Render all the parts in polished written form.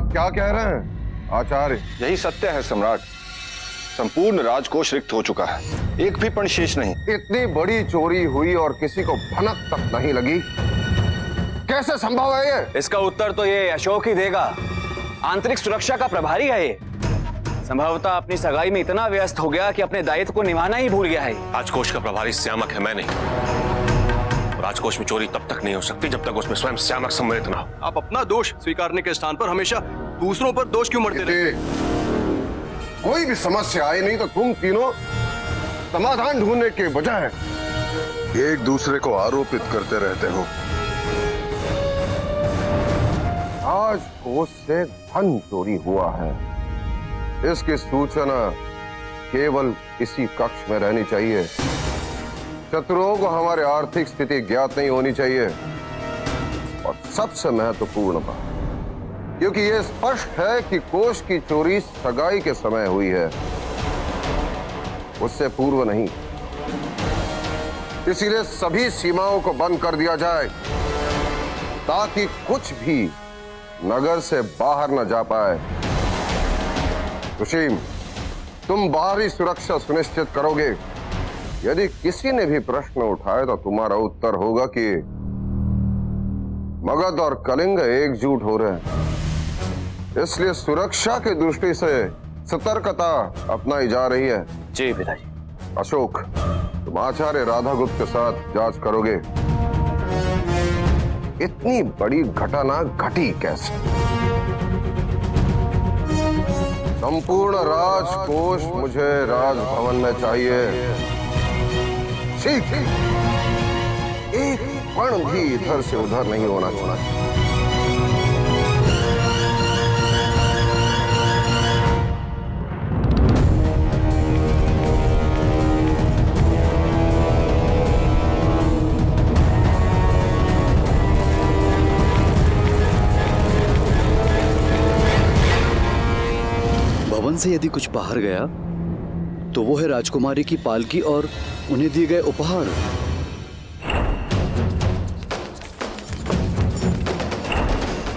आप क्या कह रहे हैं आचार्य? यही सत्य है सम्राट। संपूर्ण राजकोष रिक्त हो चुका है, एक भी पण शेष नहीं। इतनी बड़ी चोरी हुई और किसी को भनक तक नहीं लगी, कैसे संभव है ये? इसका उत्तर तो ये अशोक ही देगा। आंतरिक सुरक्षा का प्रभारी है ये। संभवतः अपनी सगाई में इतना व्यस्त हो गया कि अपने दायित्व को निभाना ही भूल गया है। राजकोष का प्रभारी श्यामक है, मैं नहीं। राजकोष में चोरी तब तक नहीं हो सकती जब तक उसमें स्वयं श्यामक सम्मिलित ना हो। आप अपना दोष स्वीकारने के स्थान पर हमेशा दूसरों पर दोष क्यों मढ़ते रहते? कोई भी समस्या आई नहीं तो तुम तीनों समाधान ढूंढने के बजाय एक दूसरे को आरोपित करते रहते हो। राजकोष से धन चोरी हुआ है, इसकी सूचना केवल इसी कक्ष में रहनी चाहिए। शत्रुओं को हमारी आर्थिक स्थिति ज्ञात नहीं होनी चाहिए। और सबसे महत्वपूर्ण बात, क्योंकि यह स्पष्ट है कि कोष की चोरी सगाई के समय हुई है, उससे पूर्व नहीं। इसीलिए सभी सीमाओं को बंद कर दिया जाए ताकि कुछ भी नगर से बाहर न जा पाए। सुशीम, तुम बाहरी सुरक्षा सुनिश्चित करोगे। यदि किसी ने भी प्रश्न उठाए तो तुम्हारा उत्तर होगा कि मगध और कलिंग एकजुट हो रहे हैं, इसलिए सुरक्षा की दृष्टि से सतर्कता अपनाई जा रही है। जी पिताजी। अशोक, तुम आचार्य राधागुप्त के साथ जांच करोगे इतनी बड़ी घटना घटी कैसे। संपूर्ण राजकोष मुझे राजभवन में चाहिए। ठीक, एक कण भी इधर से उधर नहीं होना चाहिए। भवन से यदि कुछ बाहर गया तो वो है राजकुमारी की पालकी और उन्हें दिए गए उपहार।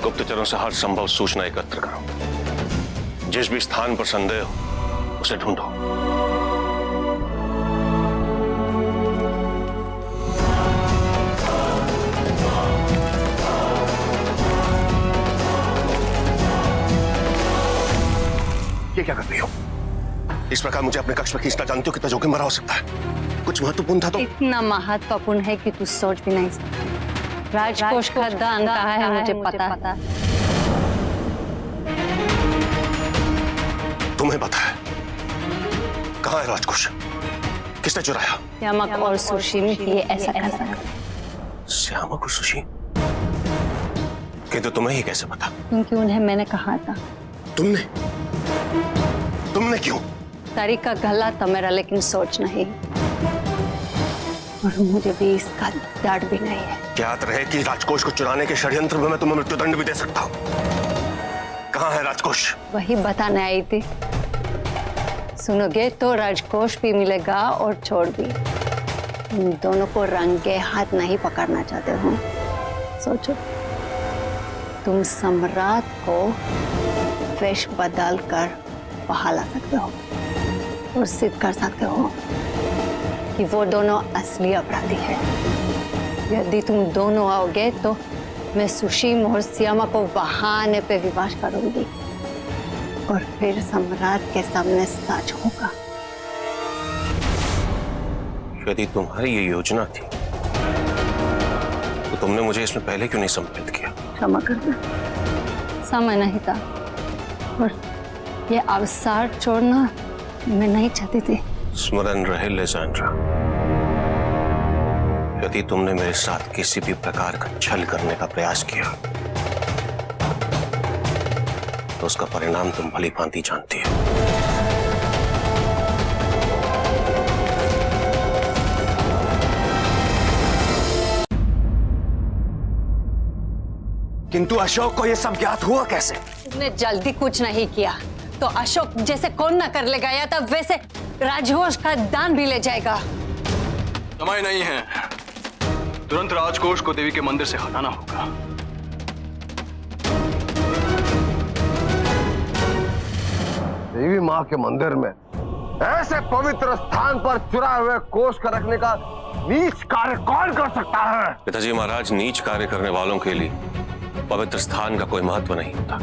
गुप्तचरों से हर संभव सूचना एकत्र करो। जिस भी स्थान पर संदेह हो उसे ढूंढो। ये क्या कर रही हो? इस प्रकार मुझे अपने कक्ष में खींचना जानती हो कितना जोखिम भरा हो सकता है। कुछ महत्वपूर्ण था तो। इतना महत्वपूर्ण है कि तू सोच भी नहीं सकता। राजकोष का दान कहाँ है मुझे पता। तुम्हें पता है कहाँ है राजकोष? किसने चुराया? श्यामक और सुशीम ये ऐसा कर सकते। श्यामक और सुशीम? किंतु तुम्हें ही कैसे पता? क्योंकि उन्हें मैंने कहा था। तुमने क्यों? तरीका गला था मेरा, लेकिन सोच नहीं। और मुझे भी इसका डर भी नहीं है। याद रहे कि राजकोष को चुराने के षड्यंत्र में मैं तुम्हें मृत्युदंड भी दे सकता हूँ। कहाँ है राजकोष? वही बताने आई थी। सुनोगे तो राजकोष भी मिलेगा और छोड़ भी। इन दोनों को रंगे हाथ नहीं पकड़ना चाहते हो। सोचो, तुम सम्राट को वेश बदल कर बाहर ला सकते हो और सिद्ध कर सकते हो कि वो दोनों असली अपराधी हैं। यदि तुम दोनों आओगे तो मैं सुशीम और श्यामा को बहाने पे विवाह करूंगी और फिर सम्राट के सामने सच होगा। यदि तुम्हारी ये योजना थी तो तुमने मुझे इसमें पहले क्यों नहीं सम्मिलित किया? क्षमा करना, समय नहीं था और ये अवसर छोड़ना मैं नहीं चाहती थी। स्मरण रहे लेज़ांड्रा, यदि तुमने मेरे साथ किसी भी प्रकार का छल करने का प्रयास किया तो उसका परिणाम तुम भली भांति जानती हो। किंतु अशोक को यह सब ज्ञात हुआ कैसे? तुमने जल्दी कुछ नहीं किया तो अशोक जैसे कौन न कर ले गया था वैसे राजकोष का दान भी ले जाएगा। समय नहीं है, तुरंत राजकोष को देवी के मंदिर से हटाना होगा। देवी माँ के मंदिर में ऐसे पवित्र स्थान पर चुराए हुए कोष का रखने का नीच कार्य कौन कर सकता है? पिताजी महाराज, नीच कार्य करने वालों के लिए पवित्र स्थान का कोई महत्व नहीं होता।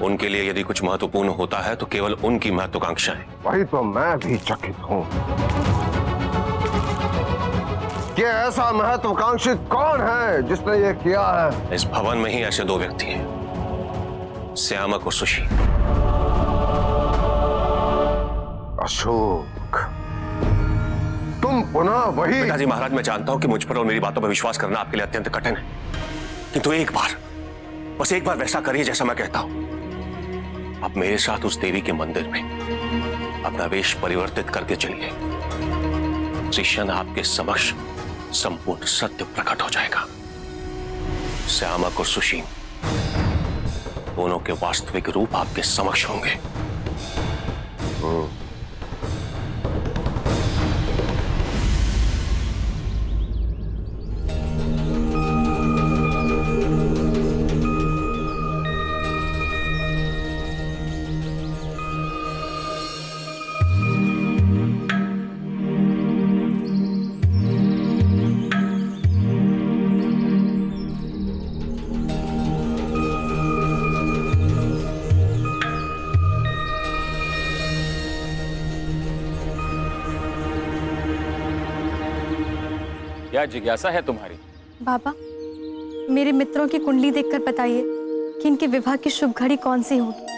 उनके लिए यदि कुछ महत्वपूर्ण होता है तो केवल उनकी महत्वाकांक्षा है। वही तो मैं भी चकित हूँ कि ऐसा महत्वाकांक्षी कौन है जिसने ये किया है। इस भवन में ही ऐसे दो व्यक्ति हैं, श्यामक और सुशील। अशोक, तुम पुनः वही। पिताजी महाराज, मैं जानता हूं कि मुझ पर और मेरी बातों पर विश्वास करना आपके लिए अत्यंत कठिन है, किंतु एक बार, बस एक बार वैसा करिए जैसा मैं कहता हूं। आप मेरे साथ उस देवी के मंदिर में अपना वेश परिवर्तित करके चलिए। उसी क्षण आपके समक्ष संपूर्ण सत्य प्रकट हो जाएगा। श्यामक और सुशील दोनों के वास्तविक रूप आपके समक्ष होंगे। क्या जिज्ञासा है तुम्हारी? बाबा, मेरे मित्रों की कुंडली देखकर बताइए कि इनके विवाह की शुभ घड़ी कौन सी होगी।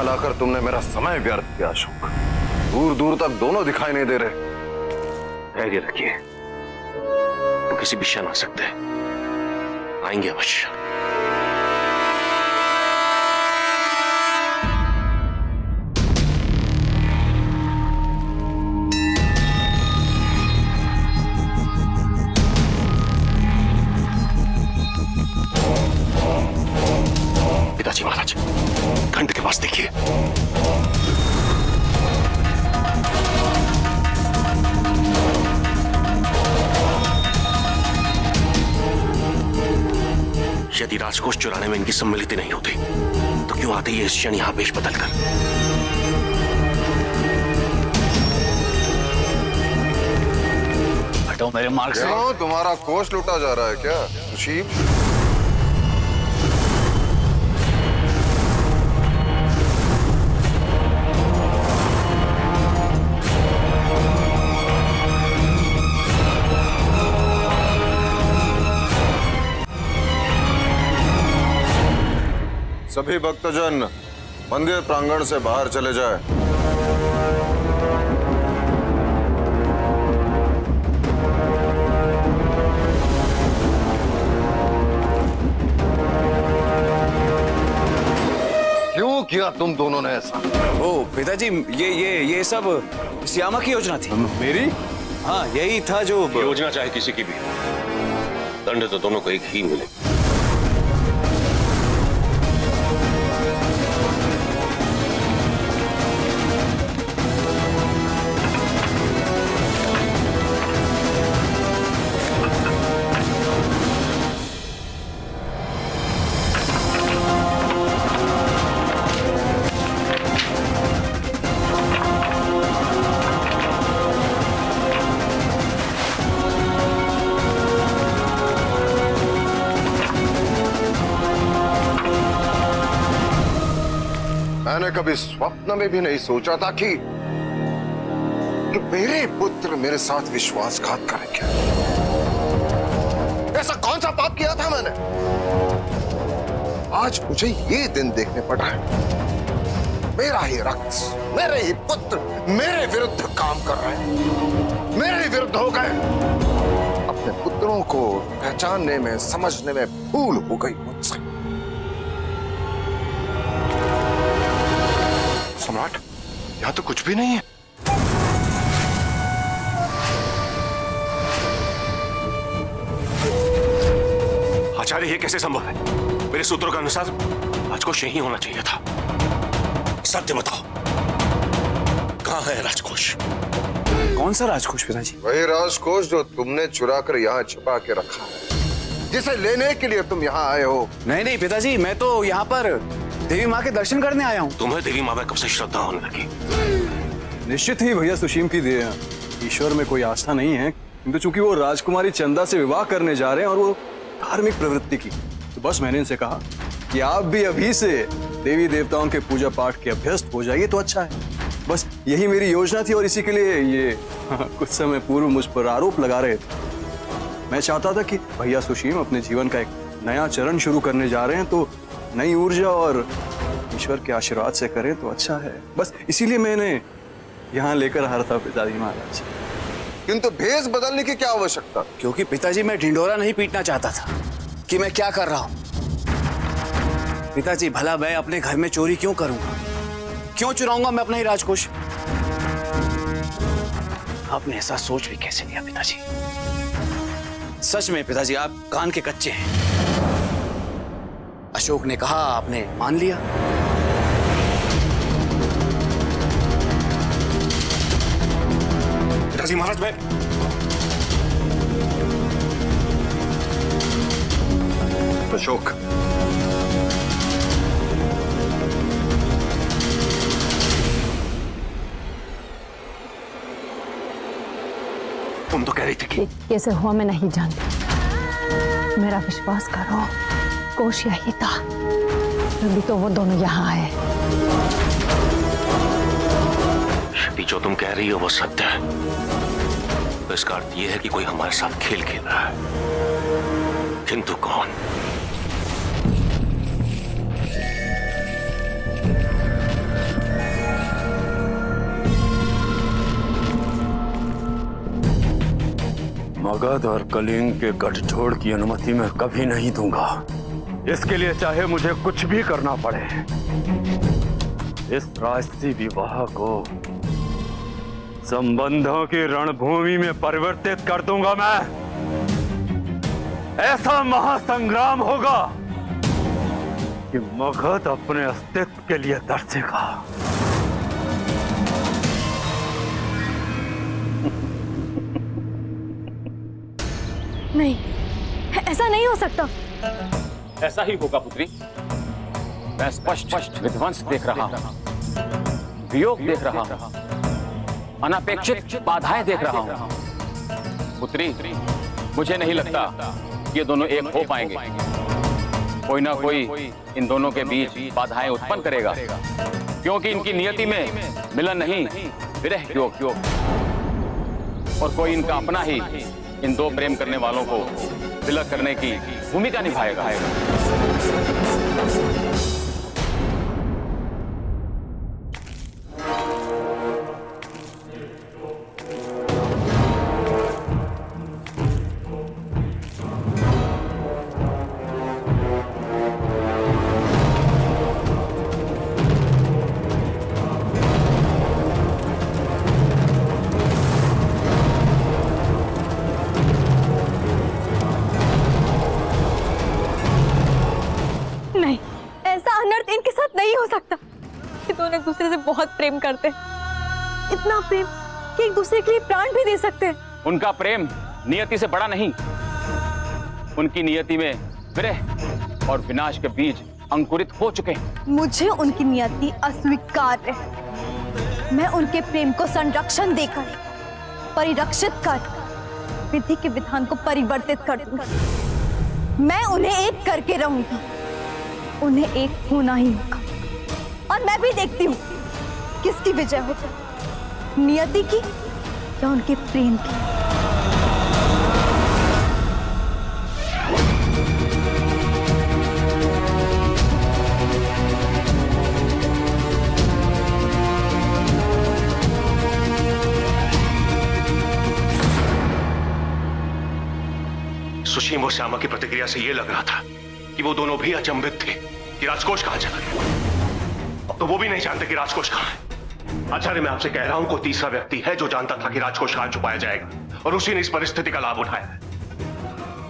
लाकर तुमने मेरा समय व्यर्थ किया अशोक। दूर दूर तक दोनों दिखाई नहीं दे रहे। धैर्य रखिए, वो किसी भी क्षण आ सकते हैं, आएंगे अवश्य। पिताजी महाराज, घंट के पास देखिए। यदि राजकोष चुराने में इनकी सम्मिलित नहीं होती तो क्यों आते ये इस क्षण यहां वेश बदलकर? हटो मेरे मार्ग से। क्यों, तुम्हारा कोष लूटा जा रहा है क्या सुशील? सभी भक्तजन मंदिर प्रांगण से बाहर चले जाए। क्यों किया तुम दोनों ने ऐसा? ओ पिताजी, ये सब श्यामा की योजना थी। मेरी? हाँ, यही था जो योजना चाहे किसी की भी, दंड तो दोनों को एक ही मिले। मैंने कभी स्वप्न में भी नहीं सोचा था कि मेरे पुत्र मेरे साथ विश्वासघात करेंगे। ऐसा कौन सा पाप किया था मैंने? आज मुझे ये दिन देखने पड़ रहा है। मेरा ही रक्त, मेरे ही पुत्र मेरे विरुद्ध काम कर रहे हैं, मेरे ही विरुद्ध हो गए। अपने पुत्रों को पहचानने में, समझने में भूल हो गई मुझसे। सम्राट, यहां तो कुछ भी नहीं है। आचार्य, ये कैसे संभव है? मेरे सूत्रों के अनुसार राजकोष यही होना चाहिए था। सत्य बताओ, कहां है राजकोष? कौन सा राजकोष पिताजी? वही राजकोष जो तुमने चुरा कर यहाँ छिपा के रखा है, जिसे लेने के लिए तुम यहाँ आए हो। नहीं पिताजी, मैं तो यहाँ पर देवी माँ के दर्शन करने आया हूँ। तुम्हें देवी माँ में कब से श्रद्धा होने लगी? निश्चित ही भैया सुशीम की दे ईश्वर में कोई आस्था नहीं है, किंतु चूंकि वो राजकुमारी चंदा से विवाह करने जा रहे हैं और वो धार्मिक प्रवृत्ति की, तो बस मैंने इनसे कहा कि आप भी अभी से देवी देवताओं के पूजा पाठ के अभ्यस्त हो जाइए तो अच्छा है। बस यही मेरी योजना थी और इसी के लिए ये कुछ समय पूर्व मुझ पर आरोप लगा रहे थे। मैं चाहता था कि भैया सुशीम अपने जीवन का एक नया चरण शुरू करने जा रहे हैं, तो नई ऊर्जा और ईश्वर के आशीर्वाद से करें तो अच्छा है। बस इसीलिए मैंने यहाँ लेकर आ रहा था पिताजी महाराज। किंतु भेष बदलने की क्या आवश्यकता? क्योंकि पिताजी, मैं ढिंढोरा नहीं पीटना चाहता था कि मैं क्या कर रहा हूँ। पिताजी, भला मैं अपने घर में चोरी क्यों करूंगा? क्यों चुराऊंगा मैं अपना ही राजकोष? आपने ऐसा सोच भी कैसे लिया पिताजी? सच में पिताजी, आप कान के कच्चे हैं। अशोक ने कहा, आपने मान लिया। पिताजी महाराज, मैं अशोक, तुम तो कह रही थी कि कैसे हुआ मैं नहीं जानती। मेरा विश्वास करो, कोश यही था, तभी तो वो दोनों यहाँ आए। यदि जो तुम कह रही हो वो सत्य है, तो इसका अर्थ यह है कि कोई हमारे साथ खेल खेल रहा है। किंतु कौन? मगध और कलिंग के गठजोड़ की अनुमति मैं कभी नहीं दूंगा। इसके लिए चाहे मुझे कुछ भी करना पड़े, इस राजसी विवाह को संबंधों की रणभूमि में परिवर्तित कर दूंगा मैं। ऐसा महासंग्राम होगा कि मगध अपने अस्तित्व के लिए तरसेगा। नहीं, ऐसा नहीं हो सकता। ऐसा ही होगा पुत्री। मैं स्पष्ट विध्वंस देख रहा हूं, वियोग देख रहा हूं, अनपेक्षित बाधाएं देख रहा हूं। पुत्री, मुझे नहीं लगता ये दोनों एक हो पाएंगे। कोई ना कोई इन दोनों के बीच बाधाएं उत्पन्न करेगा, क्योंकि इनकी नियति में मिलन नहीं, विरह योग। और कोई इनका अपना ही इन दो प्रेम करने वालों को विलग करने की भूमिका निभाएगा। बहुत प्रेम करते हैं, इतना प्रेम कि एक दूसरे के लिए प्राण भी दे सकते हैं। उनका प्रेम नियति से बड़ा नहीं, उनकी नियति में विरह और विनाश के बीज अंकुरित हो चुके हैं। मुझे उनकी नियति अस्वीकार्य है। मैं उनके प्रेम को संरक्षण देकर, परिरक्षित कर, विधि के विधान को परिवर्तित कर दूंगी। मैं उन्हें एक करके रहूंगी, उन्हें एक होना ही होगा। और मैं भी देखती हूँ किसकी विजय होती है, नियति की या उनके प्रेम की। सुशीम और श्यामा की प्रतिक्रिया से यह लग रहा था कि वो दोनों भी अचंभित थे कि राजकोष कहां चला गया। अब तो वो भी नहीं जानते कि राजकोष कहां है। आचार्य, मैं आपसे कह रहा हूं, कोई तीसरा व्यक्ति है जो जानता था कि राजकोष कहां छुपाया जाएगा और उसी ने इस परिस्थिति का लाभ उठाया,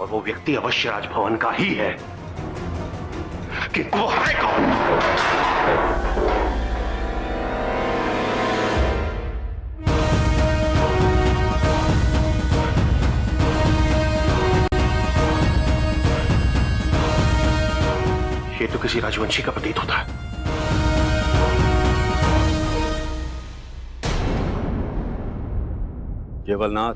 और वो व्यक्ति अवश्य राजभवन का ही है। कि वो है कौन? ये तो किसी राजवंशी का प्रतीत होता है। केवलनाथ,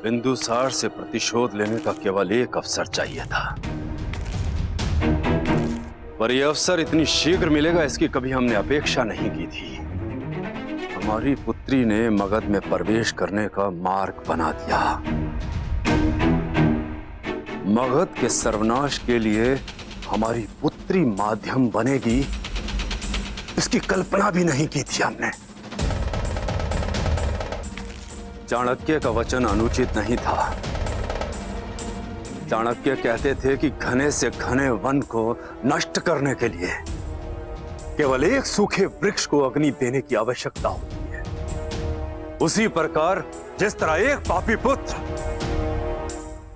बिंदुसार से प्रतिशोध लेने का केवल एक अवसर चाहिए था, पर यह अवसर इतनी शीघ्र मिलेगा इसकी कभी हमने अपेक्षा नहीं की थी। हमारी पुत्री ने मगध में प्रवेश करने का मार्ग बना दिया। मगध के सर्वनाश के लिए हमारी पुत्री माध्यम बनेगी, इसकी कल्पना भी नहीं की थी हमने। चाणक्य का वचन अनुचित नहीं था। चाणक्य कहते थे कि घने से घने वन को नष्ट करने के लिए केवल एक सूखे वृक्ष को अग्नि देने की आवश्यकता होती है। उसी प्रकार जिस तरह एक पापी पुत्र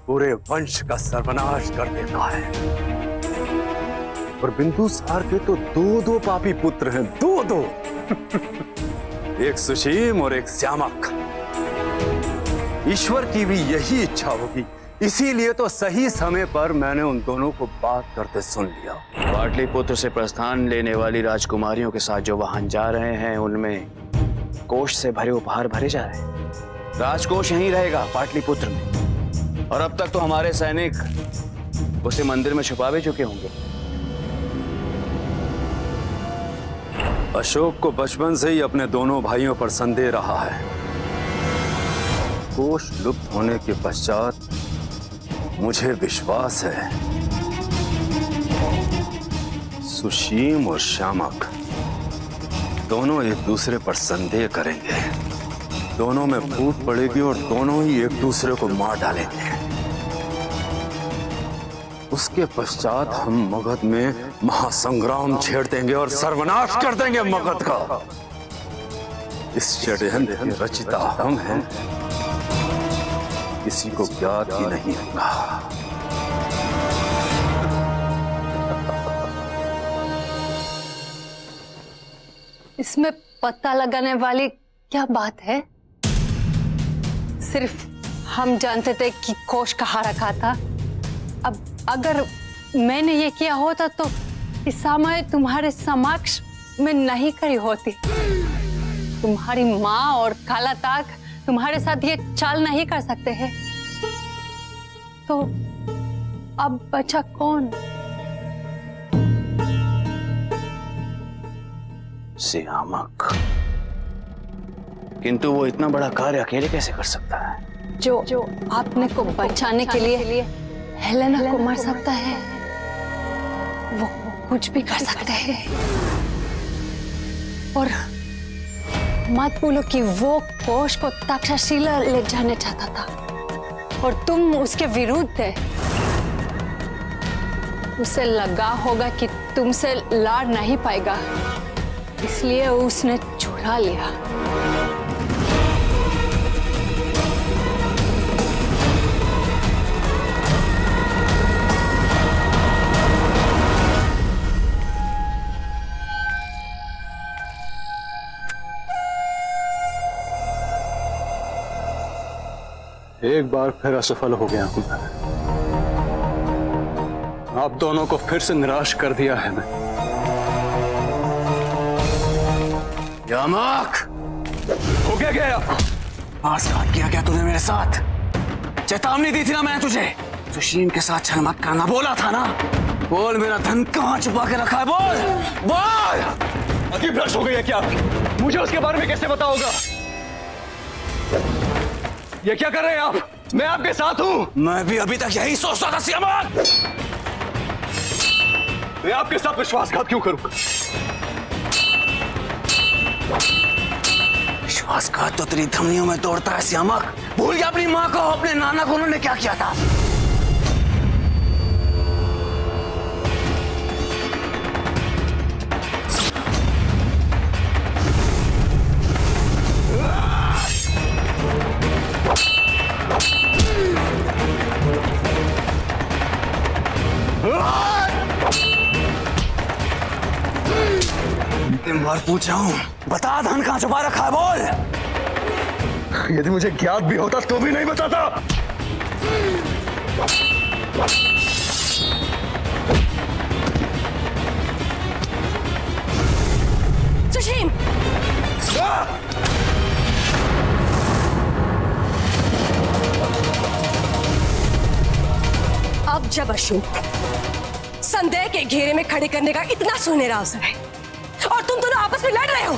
पूरे वंश का सर्वनाश कर देता है, और बिंदुसार के तो दो पापी पुत्र हैं, दो एक सुशीम और एक श्यामक। ईश्वर की भी यही इच्छा होगी, इसीलिए तो सही समय पर मैंने उन दोनों को बात करते सुन लिया। पाटलिपुत्र से प्रस्थान लेने वाली राजकुमारियों के साथ जो वाहन जा रहे हैं, उनमें कोष से भरे उपहार भरे जा रहे हैं। राजकोष यहीं रहेगा पाटलिपुत्र में, और अब तक तो हमारे सैनिक उसे मंदिर में छुपा भी चुके होंगे। अशोक को बचपन से ही अपने दोनों भाइयों पर संदेह रहा है। कोष लुप्त होने के पश्चात मुझे विश्वास है सुशीम और श्यामक दोनों एक दूसरे पर संदेह करेंगे, दोनों में फूट पड़ेगी और दोनों ही एक दूसरे को मार डालेंगे। उसके पश्चात हम मगध में महासंग्राम छेड़ देंगे और सर्वनाश कर देंगे मगध का। इस षड्यंत्र के रचिता हम हैं, किसी को ज्ञात ही नहीं होगा। इसमें पता लगाने वाली क्या बात है? सिर्फ हम जानते थे कि कोष कहाँ रखा था। अब अगर मैंने ये किया होता तो इस समय तुम्हारे समक्ष में नहीं खड़ी होती। तुम्हारी माँ और काला ताक तुम्हारे साथ ये चाल नहीं कर सकते हैं। तो अब बचा कौन? श्यामक, किंतु वो इतना बड़ा कार्य अकेले कैसे कर सकता है? जो आपने को बचाने के लिए हेलेना को मार सकता है, वो कुछ भी कर सकते हैं। और मत बोलो कि वो कोष को तक्षशिला ले जाने चाहता था और तुम उसके विरुद्ध थे। उसे लगा होगा कि तुमसे लड़ नहीं पाएगा, इसलिए उसने छुड़ा लिया। एक बार फिर असफल हो गया हूं मैं। आप दोनों को फिर से निराश कर दिया है मैं। यामक, हो गया क्या? आसघात किया क्या तूने मेरे साथ? चेतावनी दी थी ना मैंने तुझे, सुशीम के साथ छल मत करना, बोला था ना। बोल, मेरा धन कहाँ छुपा के रखा है? बोल बोल। अभी भ्रष्ट हो गई है क्या आपकी? मुझे उसके बारे में कैसे पता होगा? ये क्या कर रहे हैं आप? मैं आपके साथ हूं। मैं भी अभी तक यही सोचता था सियामत। मैं आपके साथ विश्वासघात क्यों करूं? विश्वासघात तो तेरी धमनियों में दौड़ता है सियामक। भूल गया अपनी माँ को, अपने नाना को उन्होंने क्या किया था? तीन बार पूछ रहा हूं, बता धन कहां छुपा रखा है? बोल। यदि मुझे ज्ञात भी होता तो भी नहीं बताता। सुशीम, अब जब अशोक संदेह के घेरे में खड़े करने का इतना सुनहरा अवसर है और तुम दोनों आपस में लड़ रहे हो,